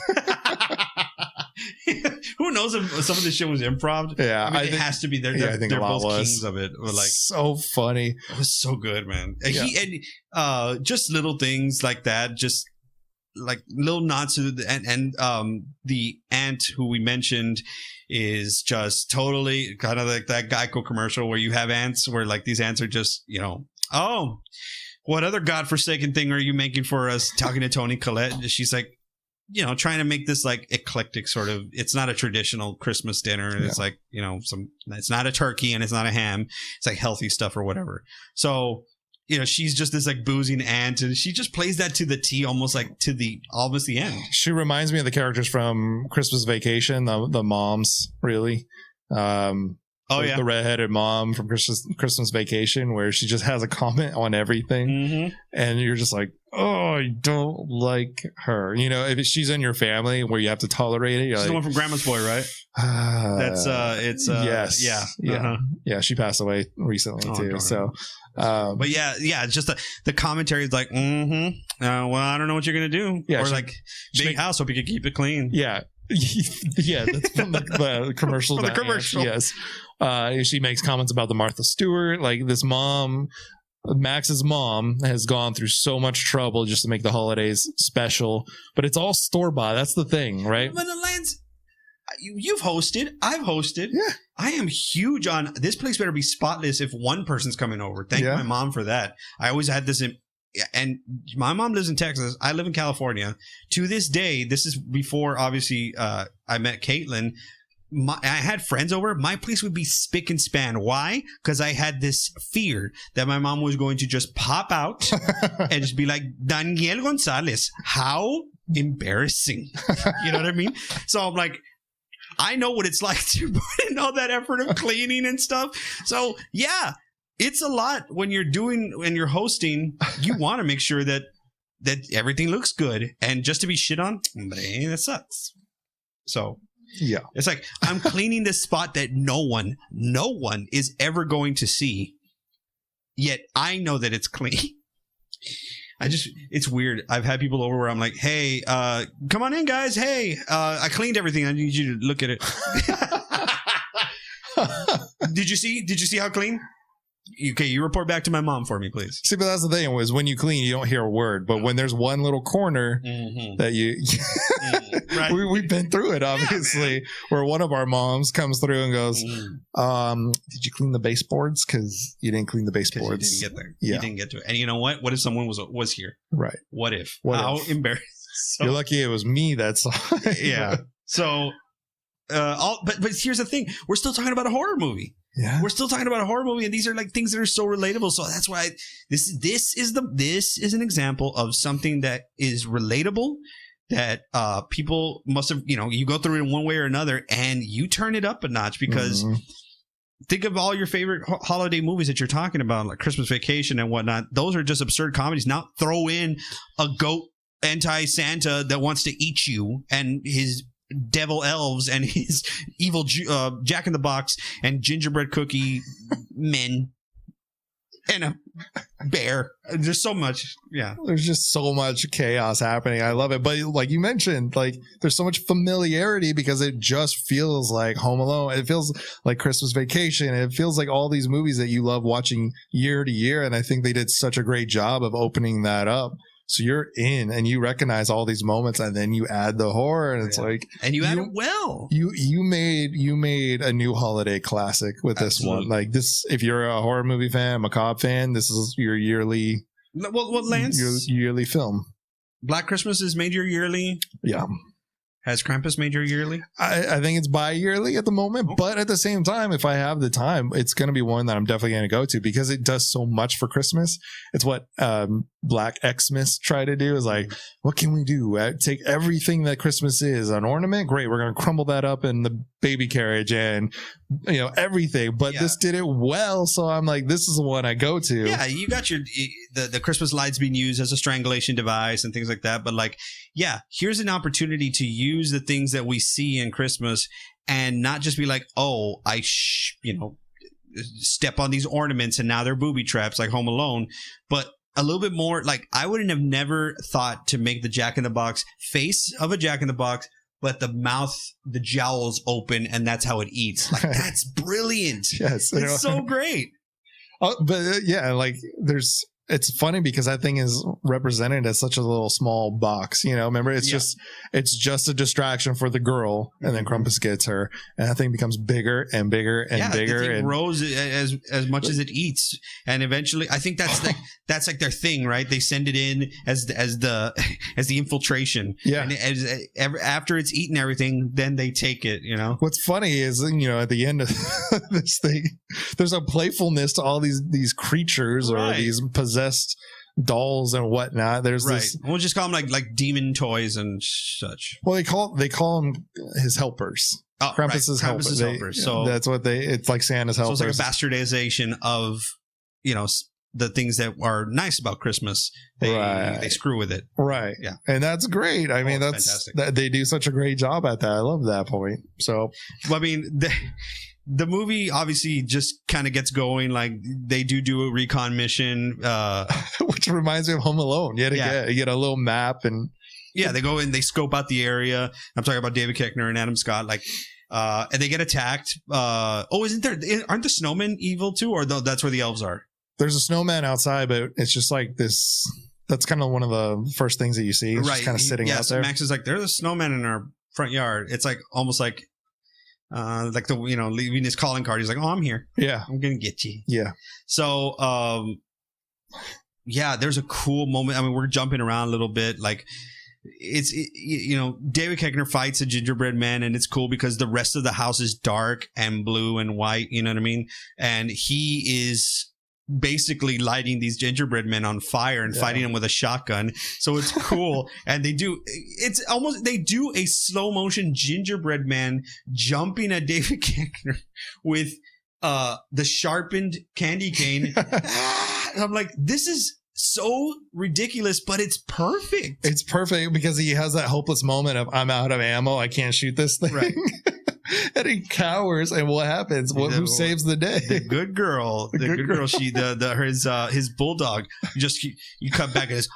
Who knows if some of this shit was improv? Yeah, I mean, it has to be. They're both kings of it. Like, so funny. It was so good, man. And just little things like that, just like little nods to the aunt who we mentioned is just totally kind of like that Geico commercial where you have ants where like these ants are just, oh, what other godforsaken thing are you making for us? Talking to Toni Collette, she's like, trying to make this like eclectic sort of, it's not a traditional Christmas dinner. And it's like, it's not a turkey and it's not a ham. It's like healthy stuff or whatever. So, she's just this like boozing aunt and she just plays that to the T, almost like to the end. She reminds me of the characters from Christmas Vacation, the moms, really. The redheaded mom from Christmas Vacation, where she just has a comment on everything, and you're just like, oh, I don't like her. If she's in your family where you have to tolerate it. She's the one from Grandma's Boy, right? Yes, yeah. She passed away recently too. God. So, but it's just the commentary is like, well, I don't know what you're gonna do, or like big house, hope you can keep it clean. Yeah. That's from the commercial. From the commercial, yes. She makes comments about the Martha Stewart. Like this mom, Max's mom, has gone through so much trouble just to make the holidays special. But it's all store bought. That's the thing, right? But Lance, you've hosted. I've hosted. Yeah. I am huge on this place. Better be spotless if one person's coming over. Thank my mom for that. I always had this. And my mom lives in Texas. I live in California. To this day, this is before, obviously, I met Caitlin. I had friends over. My place would be spick and span. Why? Because I had this fear that my mom was going to just pop out and just be like, Daniel Gonzalez, how embarrassing. You know what I mean? So I'm like, I know what it's like to put in all that effort of cleaning and stuff. So, yeah. It's a lot when you're hosting. You want to make sure that everything looks good, and just to be shit on, that sucks. So yeah, it's like I'm cleaning this spot that no one is ever going to see. Yet I know that it's clean. It's weird. I've had people over where I'm like, hey, come on in, guys. Hey, I cleaned everything. I need you to look at it. Did you see how clean? Okay, you report back to my mom for me, please. See, but that's the thing, was when you clean, you don't hear a word. But when there's one little corner that you... right. We've been through it, obviously, where one of our moms comes through and goes, did you clean the baseboards? Because you didn't clean the baseboards. You didn't get there. Yeah. You didn't get to it. And you know what? What if someone was here? Right. What if? How embarrassing. So, you're lucky it was me that saw it. Yeah. So, but here's the thing. We're still talking about a horror movie. Yeah. We're still talking about a horror movie, and these are like things that are so relatable. So that's why this is an example of something that is relatable, that people must have, you go through it in one way or another, and you turn it up a notch because think of all your favorite holiday movies that you're talking about, like Christmas Vacation and whatnot. Those are just absurd comedies. Now throw in a goat anti-Santa that wants to eat you and his devil elves and his evil Jack in the Box and gingerbread cookie men and a bear. There's so much. Yeah. There's just so much chaos happening. I love it. But like you mentioned, like there's so much familiarity because it just feels like Home Alone. It feels like Christmas Vacation. It feels like all these movies that you love watching year to year. And I think they did such a great job of opening that up. So you're in and you recognize all these moments, and then you add the horror, and it's like, and you add it well. You made a new holiday classic with this one. Like this, if you're a horror movie fan, macabre fan, this is your yearly. What Lance? Your yearly film. Black Christmas is made your yearly. Yeah. Has Krampus made your yearly? I think it's bi-yearly at the moment, but at the same time, if I have the time, it's going to be one that I'm definitely going to go to because it does so much for Christmas. It's what Black Xmas try to do is like, what can we do? Take everything that Christmas is, an ornament, great, we're going to crumble that up in the baby carriage and everything. But this did it well, so I'm like, this is the one I go to. Yeah, you got your the Christmas lights being used as a strangulation device and things like that. But like, yeah, here's an opportunity to use the things that we see in Christmas and not just be like, oh, I step on these ornaments and now they're booby traps like Home Alone, but a little bit more like I wouldn't have never thought to make the Jack-in-the-Box face of a Jack-in-the-Box, but the mouth, the jowls open, and that's how it eats. Like, that's brilliant. Yes, it's so great. But like it's funny because that thing is represented as such a little small box, remember it's just a distraction for the girl, and then Krampus gets her and that thing becomes bigger and bigger and bigger, the thing and grows as much as it eats, and eventually I think that's like their thing, right? They send it in as the infiltration, and after it's eaten everything, then they take it. What's funny is at the end of this thing, there's a playfulness to all these creatures or these possessed dolls and whatnot. There's this. We'll just call them like demon toys and such. Well, they call them his helpers. Oh, Krampus's helpers. So that's what it's like Santa's helpers. So it's like a bastardization of the things that are nice about Christmas. They screw with it. Right. Yeah. And that's great. I mean, that's fantastic. They do such a great job at that. I love that point. So, I mean, the movie obviously just kind of gets going. Like they do a recon mission, which reminds me of Home Alone. You get a little map and they go in, they scope out the area. I'm talking about David Koechner and Adam Scott. Like, and they get attacked. Aren't the snowmen evil too? Or that's where the elves are? There's a snowman outside, but it's just like this. That's kind of one of the first things that you see. It's just kind of sitting out there. Max is like, there's a snowman in our front yard. It's like almost like leaving his calling card. He's like, oh, I'm here. Yeah. I'm going to get you. Yeah. So, there's a cool moment. I mean, we're jumping around a little bit. Like David Koechner fights a gingerbread man, and it's cool because the rest of the house is dark and blue and white. You know what I mean? And he is basically lighting these gingerbread men on fire and fighting them with a shotgun. So it's cool. And they do a slow motion gingerbread man jumping at David Koechner with the sharpened candy cane. I'm like, this is so ridiculous, but it's perfect. It's perfect because he has that hopeless moment of, I'm out of ammo, I can't shoot this thing. Right. And he cowers, and what happens? Who saves the day? The good girl. The good girl. She his bulldog. You cut back and it's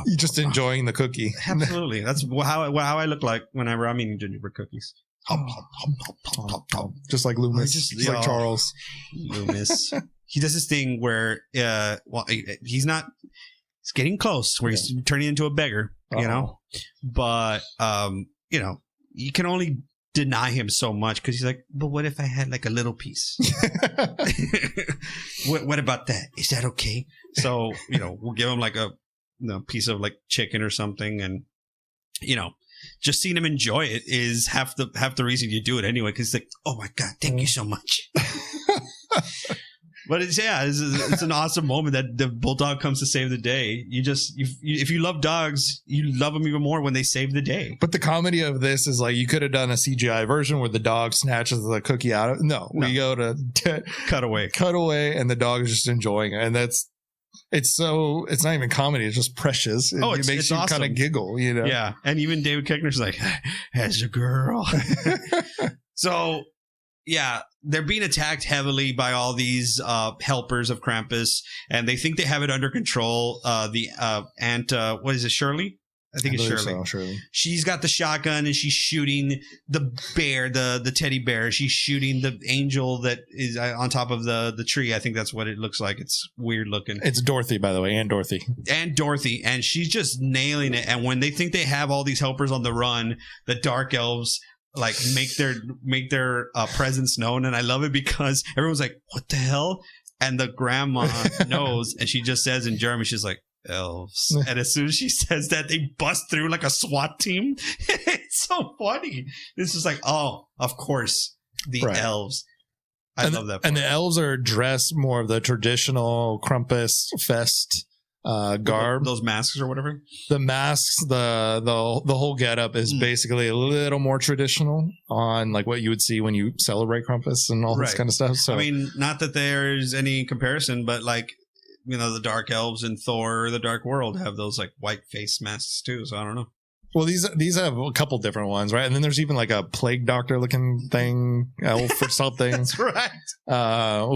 you're just enjoying the cookie. Absolutely. That's how I look like whenever I'm eating gingerbread cookies. Just like Loomis. Just like Charles. Loomis. He does this thing where he's getting close where he's turning into a beggar, but you can only deny him so much because he's like, but what if I had like a little piece? what about that? Is that okay? So we'll give him like a piece of like chicken or something, and just seeing him enjoy it is half the reason you do it anyway, because it's like, oh my god, thank you so much. But it's an awesome moment that the bulldog comes to save the day. If you love dogs, you love them even more when they save the day. But the comedy of this is like, you could have done a CGI version where the dog snatches the cookie out of. No, we go to cut away, and the dog is just enjoying it, and it's not even comedy. It's just precious. It makes you awesome. Kind of giggle, Yeah, and even David Koechner's like, as a girl. So. Yeah, they're being attacked heavily by all these helpers of Krampus, and they think they have it under control. The aunt, what is it, Shirley? I think it's Shirley. So, Shirley. She's got the shotgun, and she's shooting the bear, the teddy bear. She's shooting the angel that is on top of the tree. I think that's what it looks like. It's weird looking. It's Dorothy, by the way, and Dorothy. And she's just nailing it. And when they think they have all these helpers on the run, the dark elves like make their presence known. And I love it because everyone's like, what the hell? And the grandma knows, and she just says in German, she's like, elves. And as soon as she says that, they bust through like a SWAT team. It's so funny. This is like, oh, of course, the elves. I love that part. And the elves are dressed more of the traditional Krampus fest garb. Those masks or whatever. The masks, the whole getup is basically a little more traditional on like what you would see when you celebrate Krampus and all this kind of stuff. So I mean, not that there's any comparison, but like, you know, the Dark Elves in Thor, the Dark World have those like white face masks too. So I don't know. Well, these have a couple different ones, right? And then there's even like a plague doctor looking thing, elf or something. That's right.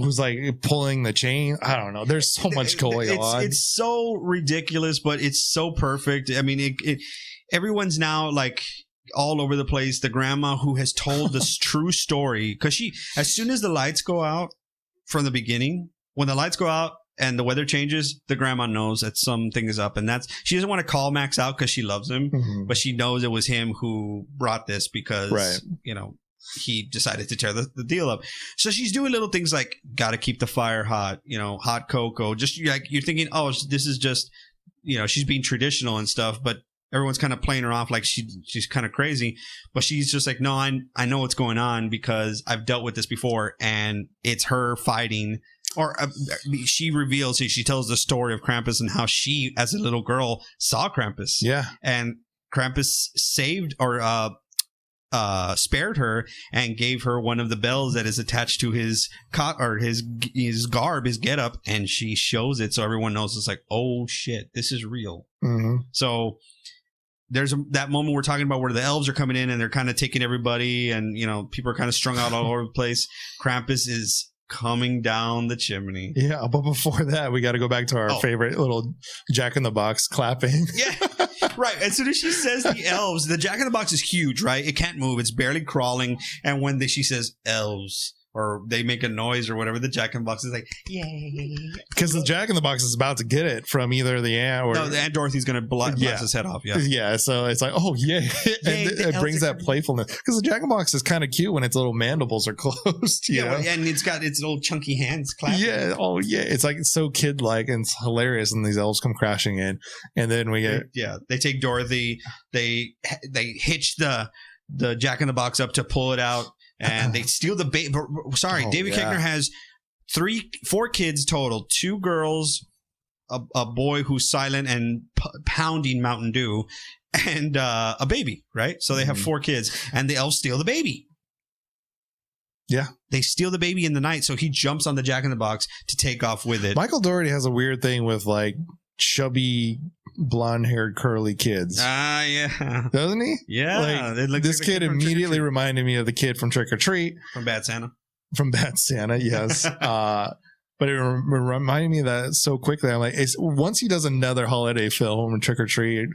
Who's like pulling the chain. I don't know. There's so much going on. It's so ridiculous, but it's so perfect. I mean, everyone's now like all over the place. The grandma who has told this true story, because as soon as the lights go out from the beginning, when the lights go out, and the weather changes, the grandma knows that something is up. And she doesn't want to call Max out because she loves him, but she knows it was him who brought this because, you know, he decided to tear the deal up. So she's doing little things like, got to keep the fire hot, you know, hot cocoa. Just like you're thinking, oh, this is just, you know, she's being traditional and stuff. But everyone's kind of playing her off like she's kind of crazy. But she's just like, no, I know what's going on because I've dealt with this before. And it's her fighting. Or she reveals, she tells the story of Krampus and how she, as a little girl, saw Krampus. Yeah. And Krampus saved or spared her and gave her one of the bells that is attached to his his garb, his getup, and she shows it so everyone knows it's like, oh shit, this is real. So there's that moment we're talking about where the elves are coming in and they're kind of taking everybody, and you know people are kind of strung out all over the place. Krampus is coming down the chimney. Yeah, but before that, we got to go back to our favorite little Jack in the Box clapping. Yeah, right. As soon as she says the elves, the Jack in the Box is huge, right? It can't move. It's barely crawling. And when she says elves, or they make a noise or whatever, the Jack in the Box is like, yay. Because the Jack in the Box is about to get it from either the Aunt or... No, the Aunt Dorothy's going to blast his head off. Yeah, so it's like, oh, yay. And it brings that playfulness. Because the Jack in the Box is kind of cute when its little mandibles are closed. You know? And it's got its little chunky hands clapping. Yeah, oh, yeah. It's like it's so kid-like and it's hilarious. And these elves come crashing in. And then we get... Yeah, they take Dorothy. They hitch the Jack in the Box up to pull it out. And they steal the baby. Sorry, David Koechner has 4 kids total. 2 girls, a boy who's silent and pounding Mountain Dew, and a baby, right? So they have 4 kids, and the elves steal the baby. Yeah. They steal the baby in the night, so he jumps on the Jack in the Box to take off with it. Michael Dougherty has a weird thing with like chubby, blonde-haired, curly kids. Yeah. Doesn't he? Yeah. Like, this kid immediately reminded me of the kid from Trick or Treat. From Bad Santa. From Bad Santa, yes. But it reminded me of that so quickly. I'm like, once he does another holiday film, Trick or Treat,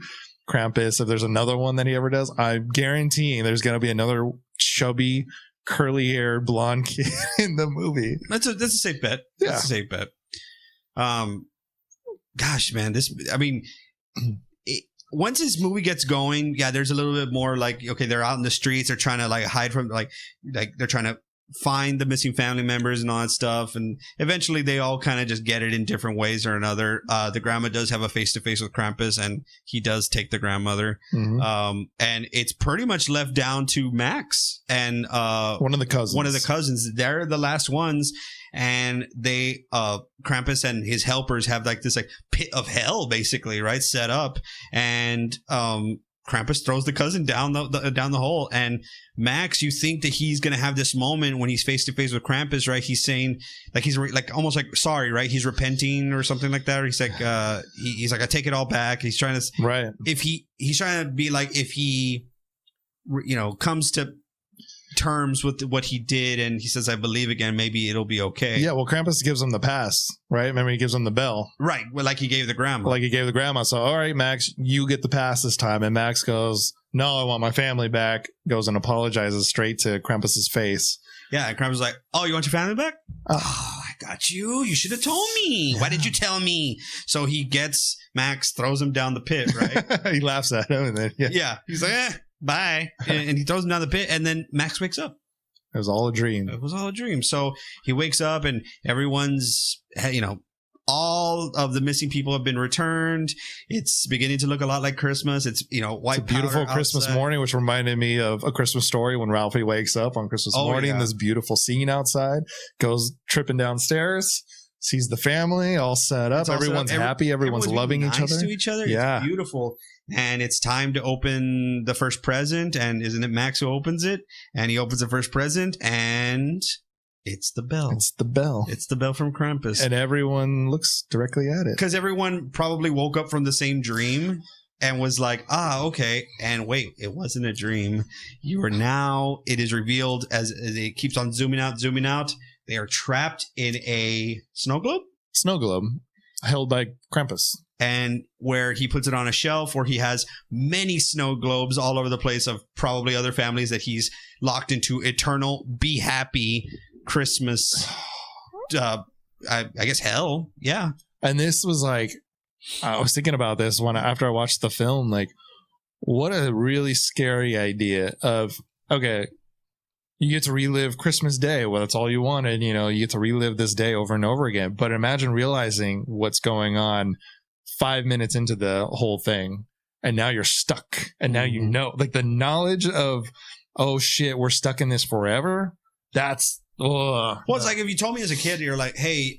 Krampus, if there's another one that he ever does, I'm guaranteeing there's going to be another chubby, curly-haired, blonde kid in the movie. That's a safe bet. Yeah. That's a safe bet. Gosh, man, once this movie gets going, there's a little bit more like, okay, they're out in the streets, they're trying to like hide from like they're trying to find the missing family members and all that stuff, and eventually they all kind of just get it in different ways or another. The grandma does have a face-to-face with Krampus, and he does take the grandmother. And it's pretty much left down to Max and one of the cousins. They're the last ones. And they, Krampus and his helpers have like this like pit of hell, basically, right, set up. And Krampus throws the cousin down the hole. And Max, you think that he's gonna have this moment when he's face to face with Krampus, right? He's saying like he's like almost like sorry, right? He's repenting or something like that. Or he's like he's like I take it all back. He's trying to if he's trying to be like if he comes to terms with what he did and he says I believe again, maybe it'll be okay. Yeah, well, Krampus gives him the pass, right? Remember, he gives him the bell, right? Well, like he gave the grandma. So all right, Max, you get the pass this time. And Max goes, no, I want my family back. Goes and apologizes straight to Krampus's face. Yeah, and Krampus is like, oh, you want your family back? Oh, I got you. You should have told me. Why did you tell me? So he gets Max, throws him down the pit, right? He laughs at him and then he's like, bye. And he throws him down the pit, and then Max wakes up. It was all a dream. So he wakes up, and everyone's, all of the missing people have been returned. It's beginning to look a lot like Christmas. It's, white. It's a beautiful Christmas morning, which reminded me of A Christmas Story when Ralphie wakes up on Christmas morning. Yeah. This beautiful scene outside, goes tripping downstairs. sees the family all set up. Everyone's happy. Everyone's loving nice each other. To each other. Yeah. It's beautiful. And it's time to open the first present. And isn't it Max who opens it? And he opens the first present and it's the bell. It's the bell. It's the bell from Krampus. And everyone looks directly at it. Because everyone probably woke up from the same dream and was like, okay. And wait, it wasn't a dream. It is revealed as it keeps on zooming out. They are trapped in a snow globe? Snow globe held by Krampus. And where he puts it on a shelf where he has many snow globes all over the place of probably other families that he's locked into eternal be happy Christmas, I guess hell. Yeah. And this was like, I was thinking about this after I watched the film, like what a really scary idea of, okay, you get to relive Christmas Day. Well, that's all you wanted. You get to relive this day over and over again. But imagine realizing what's going on 5 minutes into the whole thing. And now you're stuck. And now like the knowledge of, oh shit, we're stuck in this forever. That's, well, it's like if you told me as a kid, you're like, hey,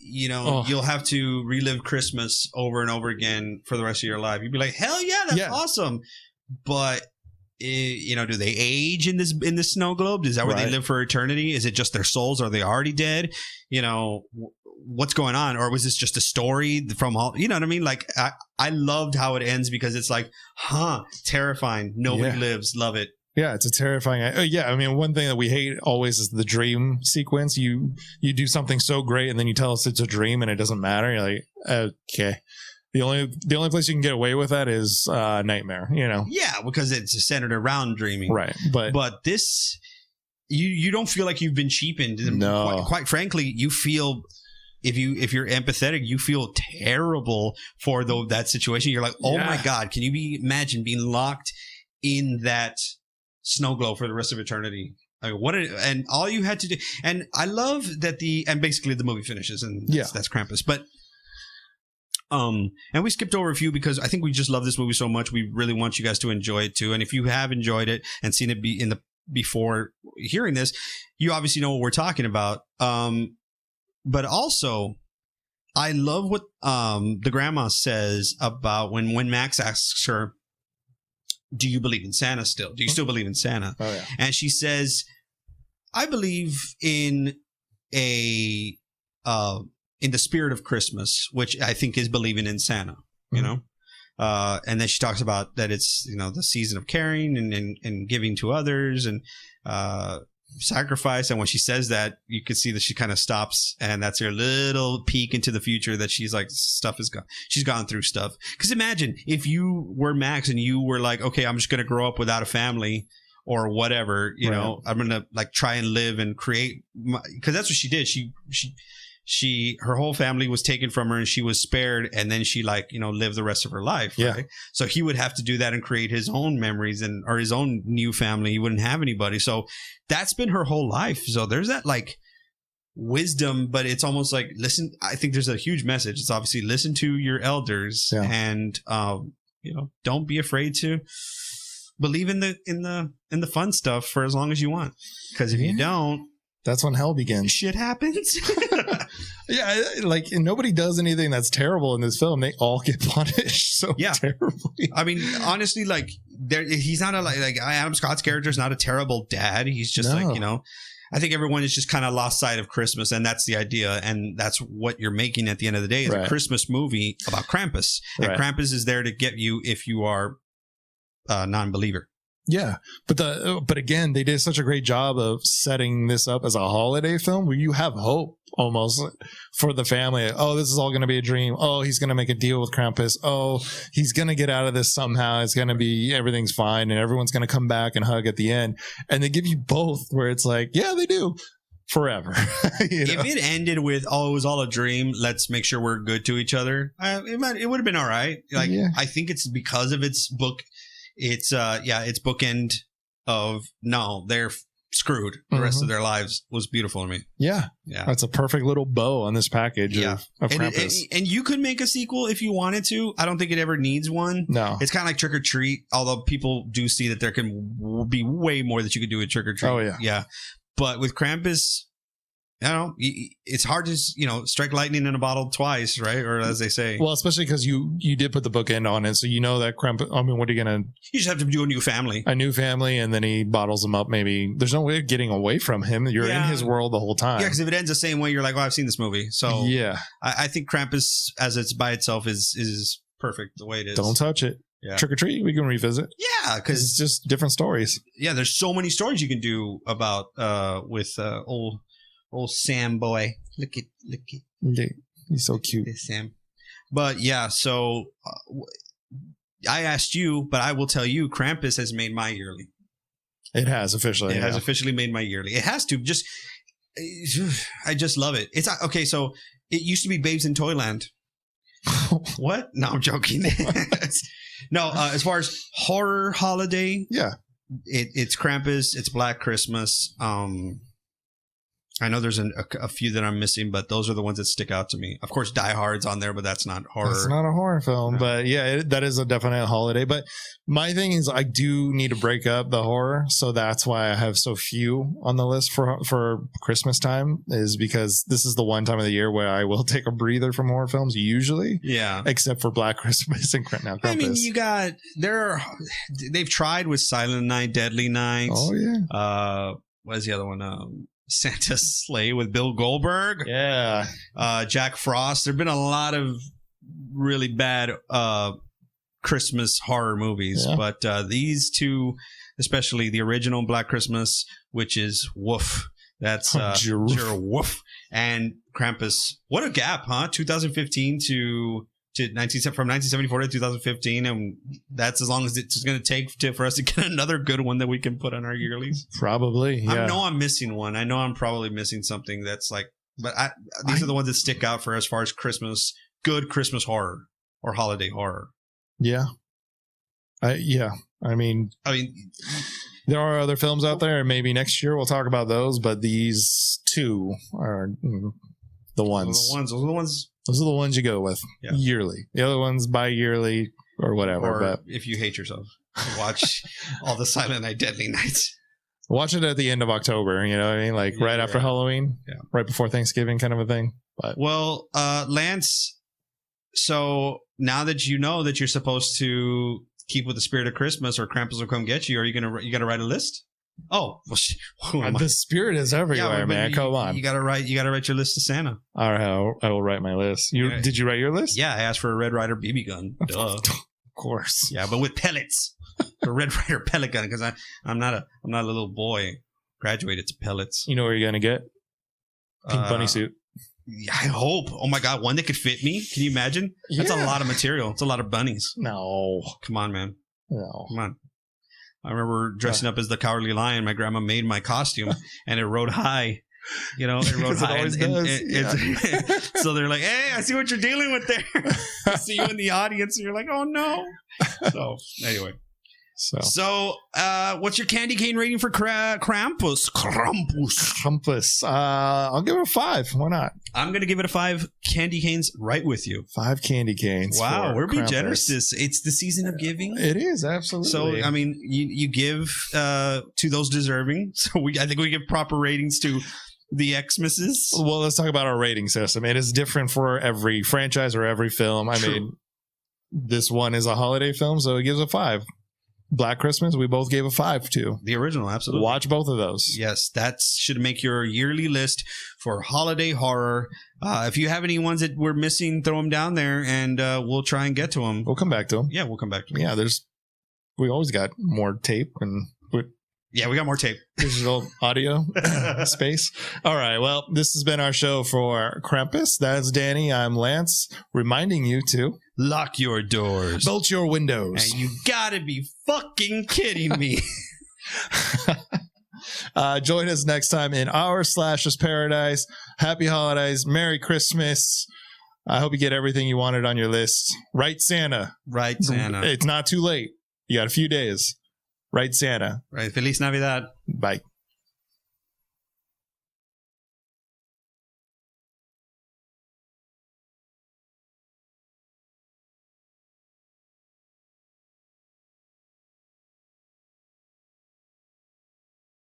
you'll have to relive Christmas over and over again for the rest of your life. You'd be like, hell yeah, that's awesome. But do they age in this snow globe? Is that where they live for eternity? Is it just their souls? Are they already dead? What's going on? Or was this just a story from all? You know what I mean? Like I loved how it ends because it's like, terrifying. Nobody lives. Love it. Yeah, it's a terrifying. I mean, one thing that we hate always is the dream sequence. You do something so great, and then you tell us it's a dream, and it doesn't matter. You're like, okay. The only place you can get away with that is Nightmare. Yeah, because it's centered around dreaming, right? But this, you don't feel like you've been cheapened. No, quite frankly, you feel. If you're empathetic, you feel terrible for that situation. You're like, oh my God, can you imagine being locked in that snow globe for the rest of eternity? Like, and all you had to do, and I love that and basically the movie finishes, and that's Krampus. But and we skipped over a few because I think we just love this movie so much. We really want you guys to enjoy it too. And if you have enjoyed it and seen it before hearing this, you obviously know what we're talking about. But also, I love what the grandma says about when Max asks her, do you believe in Santa still? Do you still believe in Santa? Oh, yeah. And she says, I believe in in the spirit of Christmas, which I think is believing in Santa, and then she talks about that it's, the season of caring and giving to others and sacrifice. And when she says that, you can see that she kind of stops, and that's her little peek into the future that she's like, stuff is gone. She's gone through stuff. Because imagine if you were Max and you were like, okay, I'm just going to grow up without a family or whatever, I'm going to like try and live and create, because that's what she did. Her whole family was taken from her and she was spared, and then she lived the rest of her life. Right? So he would have to do that and create his own memories or his own new family. He wouldn't have anybody. So that's been her whole life. So there's that like wisdom, but it's almost like, listen, I think there's a huge message. It's obviously listen to your elders and, don't be afraid to believe in the fun stuff for as long as you want. Because if you don't, that's when hell begins. Shit happens. Yeah, like nobody does anything that's terrible in this film. They all get punished so terribly. I mean, honestly, like he's not like Adam Scott's character is not a terrible dad. He's just like, I think everyone is just kind of lost sight of Christmas, and that's the idea, and that's what you're making at the end of the day is a Christmas movie about Krampus, and Krampus is there to get you if you are a non-believer. Yeah, but again, they did such a great job of setting this up as a holiday film where you have hope almost for the family. Oh, this is all going to be a dream. Oh, he's going to make a deal with Krampus. Oh, he's going to get out of this somehow. It's going to be, everything's fine, and everyone's going to come back and hug at the end. And they give you both where it's like, yeah, they do forever. If it ended with, oh, it was all a dream, let's make sure we're good to each other, it would have been all right. Like, I think it's because of its book. It's its bookend of no, they're screwed the rest of their lives was beautiful to me. Yeah. That's a perfect little bow on this package of Krampus. And you could make a sequel if you wanted to. I don't think it ever needs one. No. It's kind of like Trick or Treat, although people do see that there can be way more that you could do with Trick or Treat. Oh, yeah. Yeah. But with Krampus, I don't know. It's hard to, strike lightning in a bottle twice, right? Or as they say. Well, especially because you did put the bookend on it, so you know that Krampus. I mean, what are you gonna? You just have to do a new family, and then he bottles them up. Maybe there's no way of getting away from him. You're in his world the whole time. Yeah, because if it ends the same way, you're like, "Oh, I've seen this movie." So yeah, I think Krampus, as it's by itself, is perfect the way it is. Don't touch it. Yeah. Trick or treat, we can revisit. Yeah, because it's just different stories. Yeah, there's so many stories you can do about with old Sam boy. Look it. Yeah, he's so cute. Sam. But yeah, so I asked you, but I will tell you, Krampus has made my yearly. It has officially. It has officially made my yearly. It has to. I just love it. It's okay. So it used to be Babes in Toyland. What? No, I'm joking. No, as far as horror holiday, yeah, it's Krampus. It's Black Christmas. I know there's a few that I'm missing, but those are the ones that stick out to me. Of course, Die Hard's on there, but that's not horror. It's not a horror film, no. But yeah, that is a definite holiday. But my thing is, I do need to break up the horror, so that's why I have so few on the list for Christmas time. Is because this is the one time of the year where I will take a breather from horror films. Usually, yeah, except for Black Christmas and Krampus. I mean, they've tried with Silent Night, Deadly Night. Oh yeah. What is the other one? Santa's Sleigh with Bill Goldberg. Yeah. Jack Frost. There have been a lot of really bad Christmas horror movies, but these two, especially the original Black Christmas, which is Woof. That's Woof. And Krampus. What a gap, huh? 2015 from 1974 to 2015, and that's as long as it's going to take for us to get another good one that we can put on our yearlies. Probably, yeah. I know I'm missing one. I know I'm probably missing something that's like, but these are the ones that stick out for as far as good Christmas horror or holiday horror. Yeah. I mean, there are other films out there, and maybe next year we'll talk about those, but these two are the ones. Those are the ones you go with yearly. The other ones bi-yearly or whatever. Or but if you hate yourself, watch all the Silent Night, Deadly Nights. Watch it at the end of October. You know what I mean? Like right after Halloween, right before Thanksgiving, kind of a thing. But well, Lance. So now that you know that you're supposed to keep with the spirit of Christmas, or Krampus will come get you, are you gonna write a list? Oh, well, the spirit is everywhere, man. Come on, you gotta write your list to Santa. All right, I will write my list. Did you write your list? Yeah, I asked for a Red Ryder BB gun. Duh. Of course. Yeah, but with pellets. A Red Ryder pellet gun, because I'm not a little boy. Graduated to pellets. You know where you're gonna get pink bunny suit. I hope. Oh my God, one that could fit me. Can you imagine? That's a lot of material. It's a lot of bunnies. No, come on, man. No, come on. I remember dressing up as the Cowardly Lion. My grandma made my costume, and it rode high. You know, it rode high. So they're like, "Hey, I see what you're dealing with there." I see you in the audience, and you're like, "Oh no." So anyway. So, what's your candy cane rating for Krampus? I'll give it a 5. Why not? I'm going to give it a 5 candy canes right with you. 5 candy canes. Wow, we're being generous. It's the season of giving. It is, absolutely. So, I mean, you give to those deserving. So, I think we give proper ratings to the Xmas's. Well, let's talk about our rating system. It is different for every franchise or every film. I mean, this one is a holiday film, so it gives a 5. Black Christmas, we both gave a 5 to. The original, absolutely. Watch both of those. Yes, that should make your yearly list for holiday horror. If you have any ones that we're missing, throw them down there, and we'll try and get to them. We'll come back to them. Yeah, we'll come back to them. Yeah, we always got more tape and... Yeah, we got more tape. Digital audio space. All right. Well, this has been our show for Krampus. That's Danny. I'm Lance, reminding you to lock your doors, bolt your windows. And you gotta be fucking kidding me. Join us next time in our Slashers Paradise. Happy holidays. Merry Christmas. I hope you get everything you wanted on your list. Write Santa. Write Santa. It's not too late. You got a few days. Right, Santa. Right. Feliz Navidad. Bye.